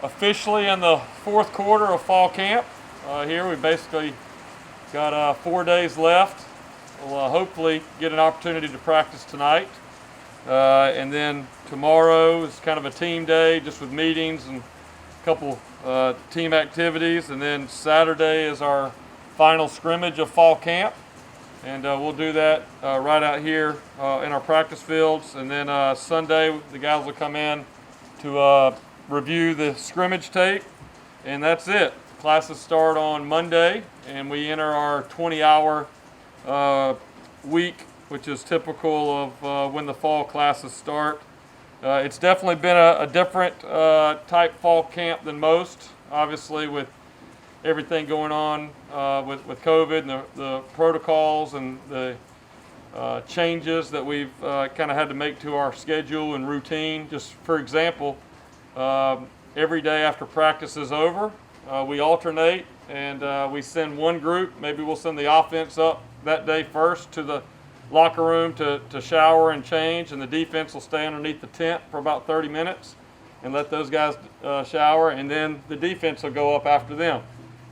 officially in the fourth quarter of fall camp. Here we basically got 4 days left. We'll hopefully get an opportunity to practice tonight. And then tomorrow is kind of a team day, just with meetings and a couple team activities. And then Saturday is our final scrimmage of fall camp. And we'll do that right out here in our practice fields. And then Sunday, the guys will come in to review the scrimmage tape. And that's it. Classes start on Monday, and we enter our 20-hour week, which is typical of when the fall classes start. It's definitely been a different type fall camp than most, obviously with everything going on with COVID and the protocols and the changes that we've kind of had to make to our schedule and routine. Just for example, every day after practice is over, we alternate and we send one group. Maybe we'll send the offense up that day first to the locker room to shower and change, and the defense will stay underneath the tent for about 30 minutes and let those guys shower, and then the defense will go up after them.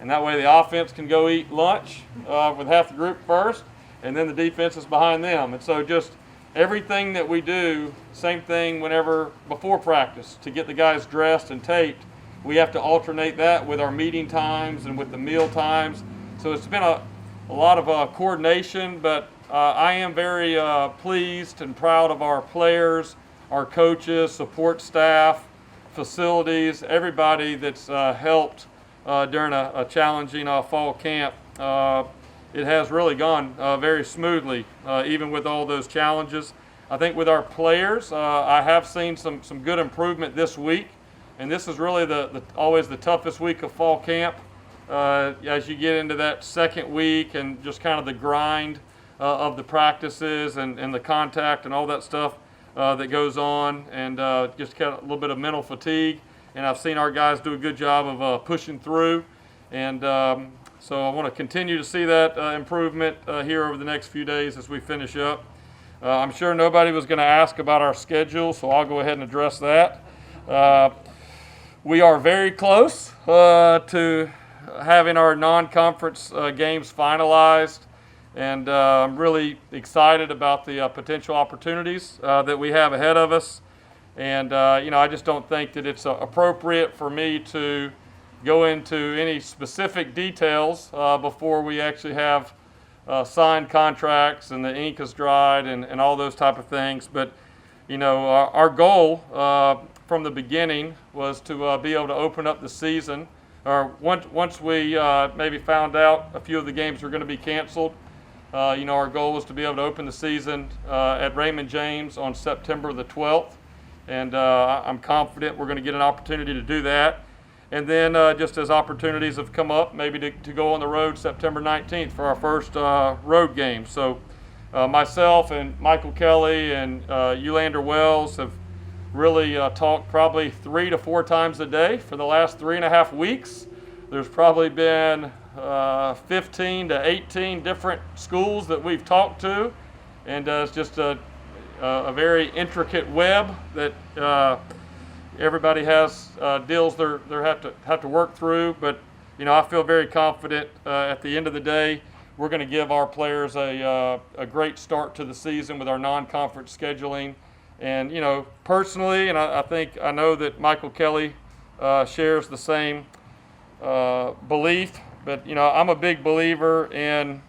And that way the offense can go eat lunch with half the group first, and then the defense is behind them. And so just everything that we do, same thing whenever before practice, to get the guys dressed and taped, we have to alternate that with our meeting times and with the meal times. So it's been a lot of coordination, but I am very pleased and proud of our players, our coaches, support staff, facilities, everybody that's helped during a challenging fall camp. It has really gone very smoothly, even with all those challenges. I think with our players, I have seen some good improvement this week, and this is really always the toughest week of fall camp. As you get into that second week and just kind of the grind of the practices and the contact and all that stuff that goes on, and just kind of a little bit of mental fatigue. And I've seen our guys do a good job of pushing through, and so I want to continue to see that improvement here over the next few days as we finish up. I'm sure nobody was going to ask about our schedule, so I'll go ahead and address that. We are very close to having our non-conference games finalized, and I'm really excited about the potential opportunities that we have ahead of us. And I just don't think that it's appropriate for me to go into any specific details before we actually have signed contracts and the ink is dried and all those type of things. But our goal from the beginning was to be able to open up the season, or once we maybe found out a few of the games were going to be canceled. Our goal was to be able to open the season at Raymond James on September the 12th. And I'm confident we're going to get an opportunity to do that. And then just as opportunities have come up, maybe to go on the road September 19th for our first road game. So myself and Michael Kelly and Eulander Wells have really talked probably 3 to 4 times a day for the last 3.5 weeks. There's probably been 15 to 18 different schools that we've talked to, and it's just a very intricate web that everybody has deals they have to work through. But I feel very confident at the end of the day we're going to give our players a great start to the season with our non-conference scheduling. And personally, and I know that Michael Kelly shares the same belief. But I'm a big believer in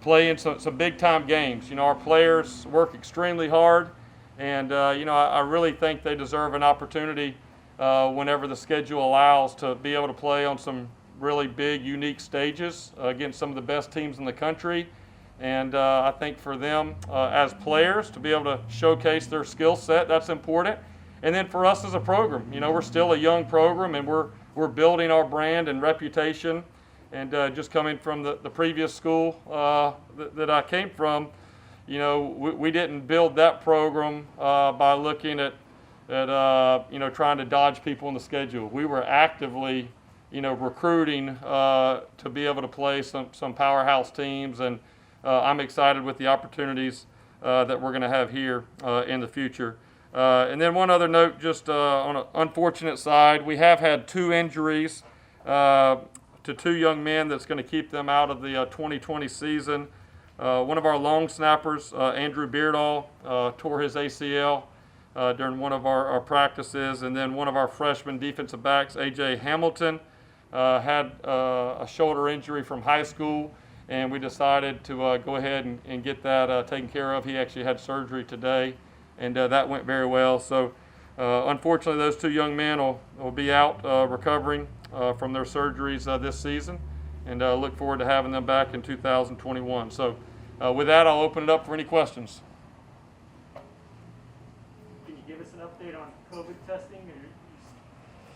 playing some big time games. Our players work extremely hard, and I really think they deserve an opportunity whenever the schedule allows to be able to play on some really big, unique stages against some of the best teams in the country. And I think for them as players to be able to showcase their skill set, that's important. And then for us as a program, we're still a young program, and we're building our brand and reputation. And just coming from the previous school that I came from, we didn't build that program by looking at trying to dodge people in the schedule. We were actively, recruiting to be able to play some powerhouse teams, and I'm excited with the opportunities that we're going to have here in the future. And then one other note, just on an unfortunate side, we have had 2 injuries to 2 young men that's going to keep them out of the 2020 season. One of our long snappers, Andrew Beardall, tore his ACL during one of our practices, and then one of our freshman defensive backs, A.J. Hamilton, had a shoulder injury from high school, and we decided to go ahead and get that taken care of. He actually had surgery today, and that went very well. So unfortunately, those 2 young men will be out recovering from their surgeries this season, and look forward to having them back in 2021. So with that, I'll open it up for any questions. Can you give us an update on COVID testing? Are your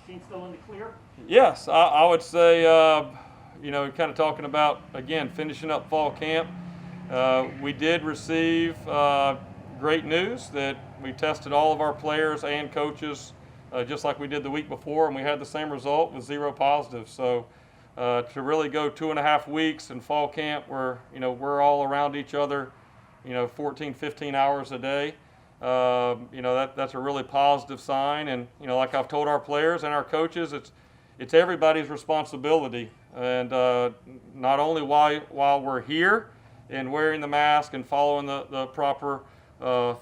team still in the clear? Yes, I would say, kind of talking about, again, finishing up fall camp. We did receive great news that we tested all of our players and coaches just like we did the week before, and we had the same result with 0 positives. So to really go 2.5 weeks in fall camp where, we're all around each other, 14, 15 hours a day, that's a really positive sign. And, like I've told our players and our coaches, it's everybody's responsibility. And not only while we're here and wearing the mask and following the proper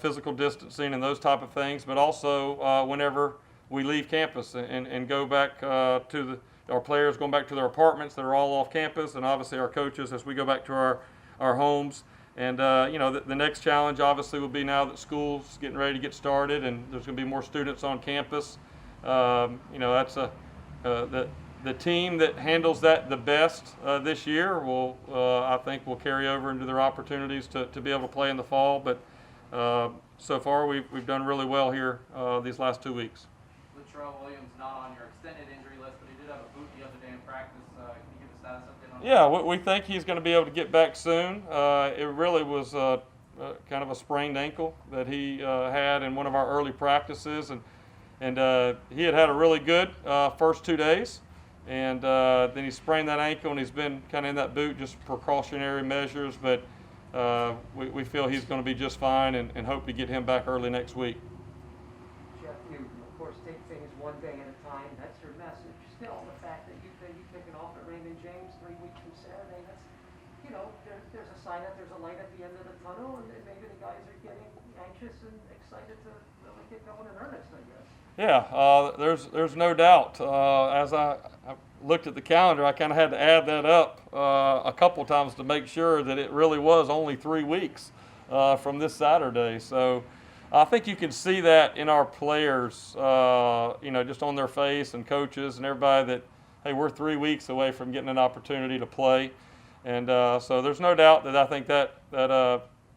physical distancing and those type of things, but also whenever we leave campus and go back to our players going back to their apartments that are all off campus, and obviously our coaches as we go back to our homes. And the next challenge obviously will be now that school's getting ready to get started and there's going to be more students on campus. That's the team that handles that the best this year will, I think, will carry over into their opportunities to be able to play in the fall. But so far we've done really well here these last 2 weeks. Latrell Williams not on your extended injury list, but he did have a boot the other day in practice. Can you give a status update on that? Yeah, we think he's going to be able to get back soon. It really was kind of a sprained ankle that he had in one of our early practices, and he had a really good first 2 days, and then he sprained that ankle, and he's been kind of in that boot, just precautionary measures, but we feel he's going to be just fine, and hope to get him back early next week. Jeff, you of course take things one day at a time. That's your message. Still, the fact that you've taken off at Raymond James 3 weeks from Saturday, that's, there's a sign that there's a light at the end of the tunnel, and maybe the guys are getting anxious and excited to really get going in earnest, I guess. Yeah, there's no doubt. As I looked at the calendar, I kind of had to add that up a couple times to make sure that it really was only 3 weeks from this Saturday. So I think you can see that in our players, just on their face, and coaches and everybody, that, hey, we're 3 weeks away from getting an opportunity to play. And so there's no doubt that I think that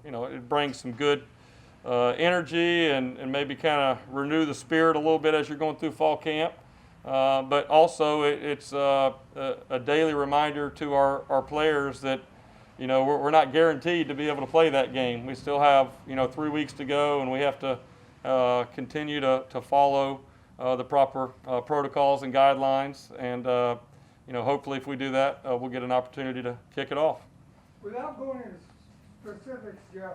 it brings some good energy and maybe kind of renew the spirit a little bit as you're going through fall camp. But also it's a daily reminder to our players that, we're not guaranteed to be able to play that game. We still have, 3 weeks to go, and we have to continue to follow the proper protocols and guidelines. And, hopefully if we do that, we'll get an opportunity to kick it off. Without going into specifics, Jeff,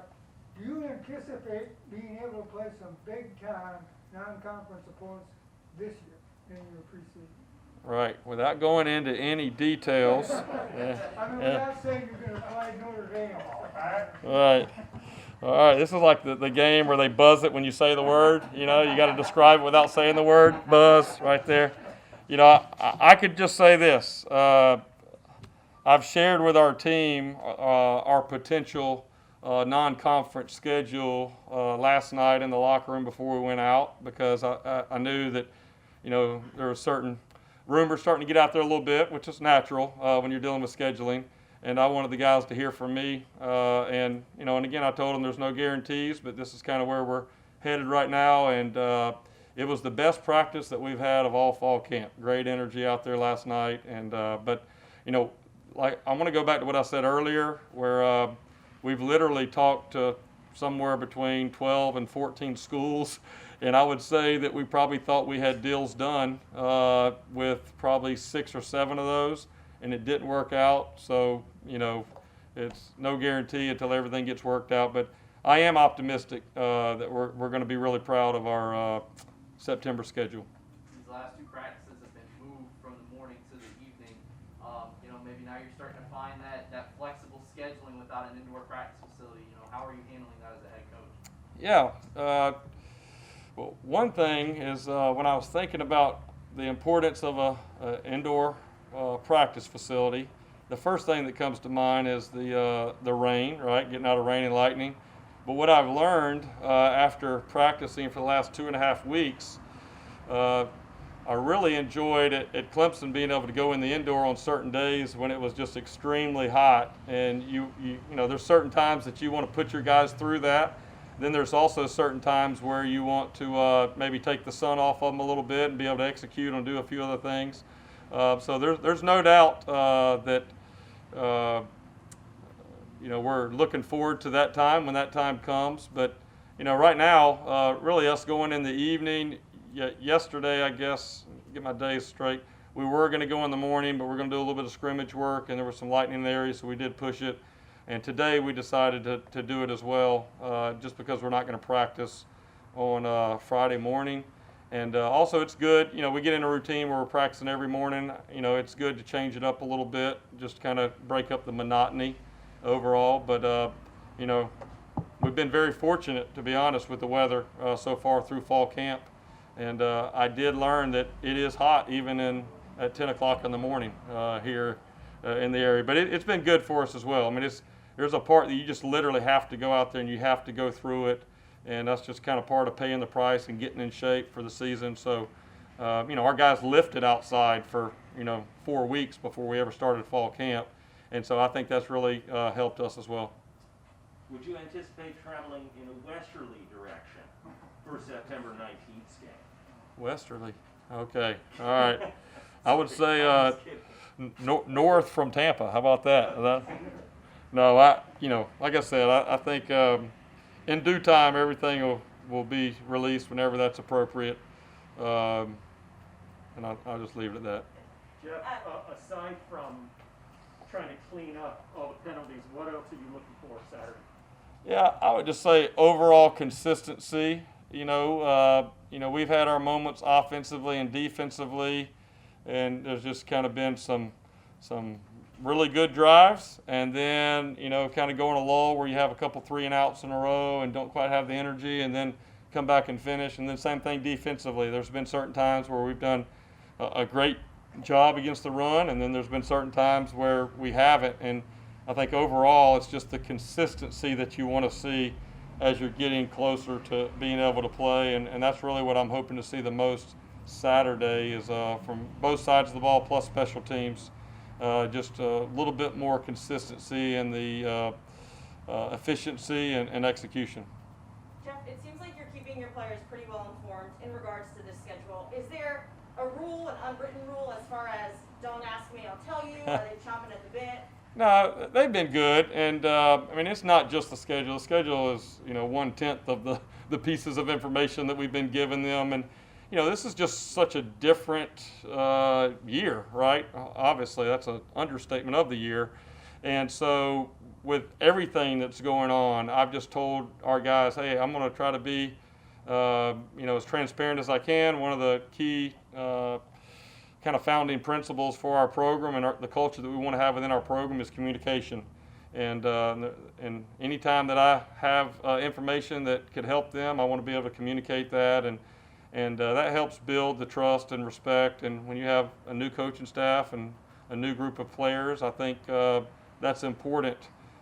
do you anticipate being able to play some big-time non-conference opponents this year in your preseason? Right. Without going into any details. Without saying you're going to play Notre Dame. Right. All right. This is like the game where they buzz it when you say the word. You got to describe it without saying the word. Buzz right there. I could just say this. I've shared with our team our potential non-conference schedule last night in the locker room before we went out, because I knew that, there were certain rumors starting to get out there a little bit, which is natural when you're dealing with scheduling. And I wanted the guys to hear from me. And again, I told them there's no guarantees, but this is kind of where we're headed right now. And it was the best practice that we've had of all fall camp. Great energy out there last night. And but I want to go back to what I said earlier, where we've literally talked to somewhere between 12 and 14 schools, and I would say that we probably thought we had deals done with probably 6 or 7 of those, and it didn't work out. So it's no guarantee until everything gets worked out. But I am optimistic that we're going to be really proud of our September schedule. These last two practices have been moved from the morning to the evening. Maybe now you're starting to find that flexible scheduling without an indoor practice facility. How are you handling that as a head coach? Yeah. Well, one thing is when I was thinking about the importance of a indoor practice facility, the first thing that comes to mind is the rain, right? Getting out of rain and lightning. But what I've learned after practicing for the last 2.5 weeks, I really enjoyed at Clemson being able to go in the indoor on certain days when it was just extremely hot. And you know, there's certain times that you want to put your guys through that. Then there's also certain times where you want to maybe take the sun off of them a little bit and be able to execute and do a few other things. So there's no doubt that we're looking forward to that time when that time comes. But right now, really us going in the evening. Yesterday, I guess, get my days straight, we were going to go in the morning, but we're going to do a little bit of scrimmage work, and there was some lightning in the area, so we did push it. And today we decided to do it as well, just because we're not going to practice on Friday morning. And also it's good, we get in a routine where we're practicing every morning. It's good to change it up a little bit, just kind of break up the monotony overall. But, we've been very fortunate, to be honest, with the weather so far through fall camp. And I did learn that it is hot even at 10 o'clock in the morning here in the area. But it's been good for us as well. I mean, there's a part that you just literally have to go out there and you have to go through it. And that's just kind of part of paying the price and getting in shape for the season. So, our guys lifted outside for, 4 weeks before we ever started fall camp. And so I think that's really helped us as well. Would you anticipate traveling in a westerly direction for September 19th game? Westerly. Okay. All right. I would say north from Tampa. How about that? No, like I said, I think in due time everything will be released whenever that's appropriate, and I'll just leave it at that. Jeff, aside from trying to clean up all the penalties, what else are you looking for Saturday? Yeah, I would just say overall consistency. We've had our moments offensively and defensively, and there's just kind of been some really good drives, and then kind of go in a lull where you have a couple 3 and outs in a row and don't quite have the energy, and then come back and finish. And then same thing defensively. There's been certain times where we've done a great job against the run, and then there's been certain times where we haven't. And I think overall it's just the consistency that you want to see as you're getting closer to being able to play, and that's really what I'm hoping to see the most Saturday is from both sides of the ball plus special teams, just a little bit more consistency in the efficiency and execution. Jeff, it seems like you're keeping your players pretty well informed in regards to this schedule. Is there a rule, an unwritten rule, as far as don't ask me, I'll tell you? Are they chomping at the bit? No, they've been good, and it's not just the schedule. The schedule is 1/10 of the pieces of information that we've been giving them, and this is just such a different year, right? Obviously, that's an understatement of the year, and so with everything that's going on, I've just told our guys, hey, I'm going to try to be as transparent as I can. One of the key kind of founding principles for our program and the culture that we want to have within our program is communication. And any time that I have information that could help them, I want to be able to communicate that, and that helps build the trust and respect. And when you have a new coaching staff and a new group of players, I think that's important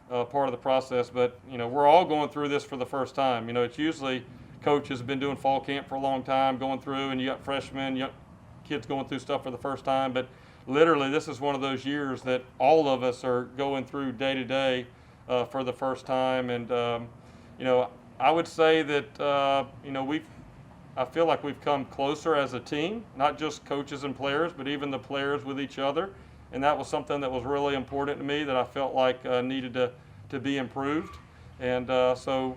part of the process. But we're all going through this for the first time. It's usually coaches have been doing fall camp for a long time, going through, and you got freshmen, you got kids going through stuff for the first time. But literally, this is one of those years that all of us are going through day to day for the first time. And I would say that I feel like we've come closer as a team, not just coaches and players, but even the players with each other. And that was something that was really important to me that I felt like needed to be improved. And so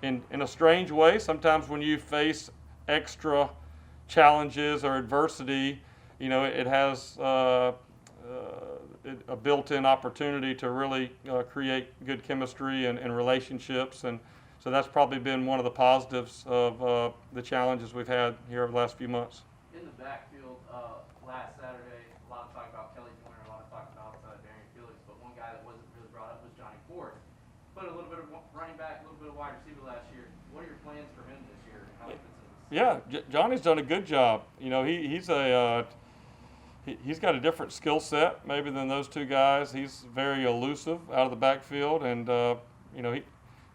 in a strange way, sometimes when you face extra challenges or adversity, it has a built-in opportunity to really create good chemistry and relationships, and so that's probably been one of the positives of the challenges we've had here over the last few months. In the backfield, last Saturday, a lot of talk about Kelly Joyner, a lot of talk about Darian Felix, but one guy that wasn't really brought up was Johnny Ford. Put a little bit of running back, a little bit of wide receiver last year. What are your plans for him this year? How he fits in this? Yeah, Johnny's done a good job. You know, he's got a different skill set maybe than those two guys. He's very elusive out of the backfield, and you know,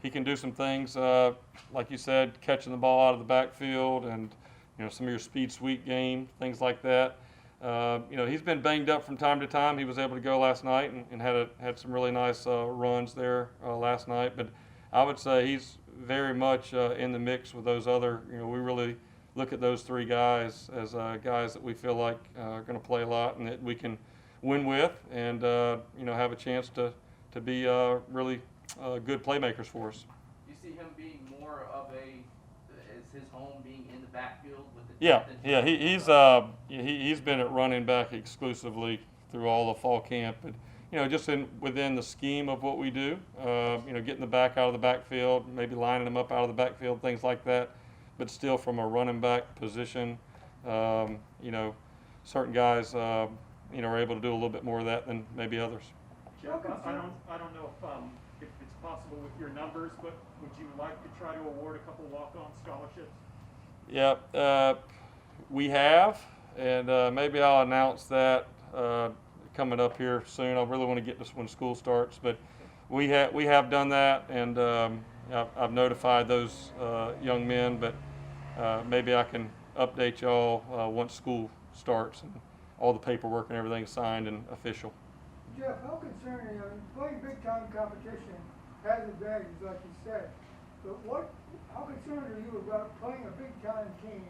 he can do some things like you said, catching the ball out of the backfield, and you know, some of your speed sweep game, things like that. You know, he's been banged up from time to time. He was able to go last night and had some really nice runs there last night. But I would say he's very much in the mix with those other. You know, we really look at those three guys as guys that we feel like are going to play a lot and that we can win with, and you know, have a chance to be really good playmakers for us. Do you see him being more of is his home being in the backfield with the Yeah, depth that he's been at running back exclusively through all the fall camp, and you know, just within the scheme of what we do, you know, getting the back out of the backfield, maybe lining them up out of the backfield, things like that, but still from a running back position, you know, certain guys, you know, are able to do a little bit more of that than maybe others. Jeff, I don't know if it's possible with your numbers, but would you like to try to award a couple walk-on scholarships? Yeah, we have, and maybe I'll announce that coming up here soon. I really want to get this when school starts, but we have done that, and I've notified those young men, but maybe I can update y'all once school starts and all the paperwork and everything is signed and official. Jeff, how concerning, playing big-time competition has advantages, like you said, but how concerned are you about playing a big-time team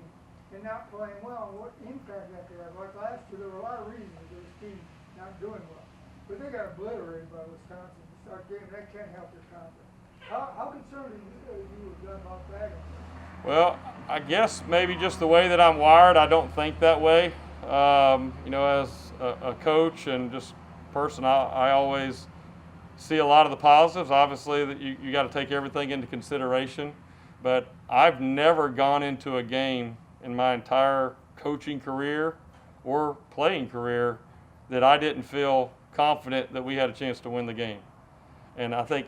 and not playing well, and what impact that could have? Like last year, there were a lot of reasons for this team not doing well, but they got obliterated by Wisconsin to start game. That can't help your confidence. How concerned are you about that? Well, I guess maybe just the way that I'm wired, I don't think that way. You know, as a coach and just person, I always see a lot of the positives. Obviously, that you got to take everything into consideration, but I've never gone into a game in my entire coaching career or playing career that I didn't feel confident that we had a chance to win the game. And I think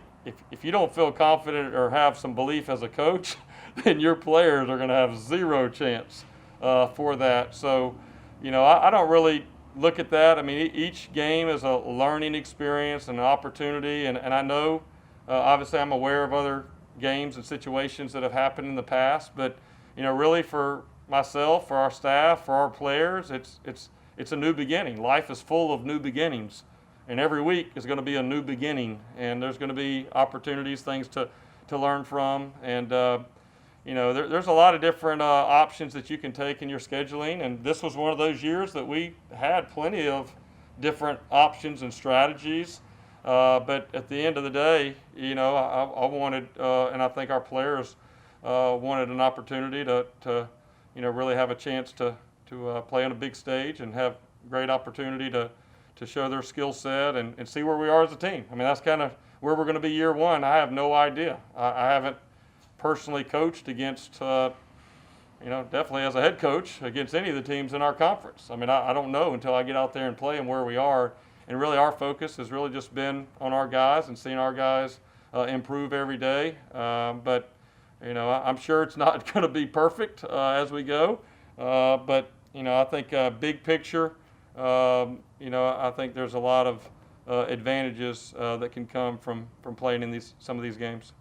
if you don't feel confident or have some belief as a coach, then your players are going to have zero chance for that. So, you know, I don't really look at that. I mean, each game is a learning experience and an opportunity, and I know, obviously I'm aware of other games and situations that have happened in the past, but, you know, really for myself, for our staff, for our players, it's a new beginning. Life is full of new beginnings, and every week is going to be a new beginning, and there's going to be opportunities, things to learn from, and you know, there's a lot of different options that you can take in your scheduling, and this was one of those years that we had plenty of different options and strategies. But at the end of the day, you know, I wanted, and I think our players wanted an opportunity to you know, really have a chance to play on a big stage and have great opportunity to show their skill set and see where we are as a team. I mean, that's kind of where we're going to be year one. I have no idea. I haven't personally coached against, you know, definitely as a head coach against any of the teams in our conference. I mean, I don't know until I get out there and play and where we are. And really our focus has really just been on our guys and seeing our guys improve every day. But, you know, I'm sure it's not going to be perfect as we go. But, you know, I think big picture, you know, I think there's a lot of advantages that can come from playing in some of these games.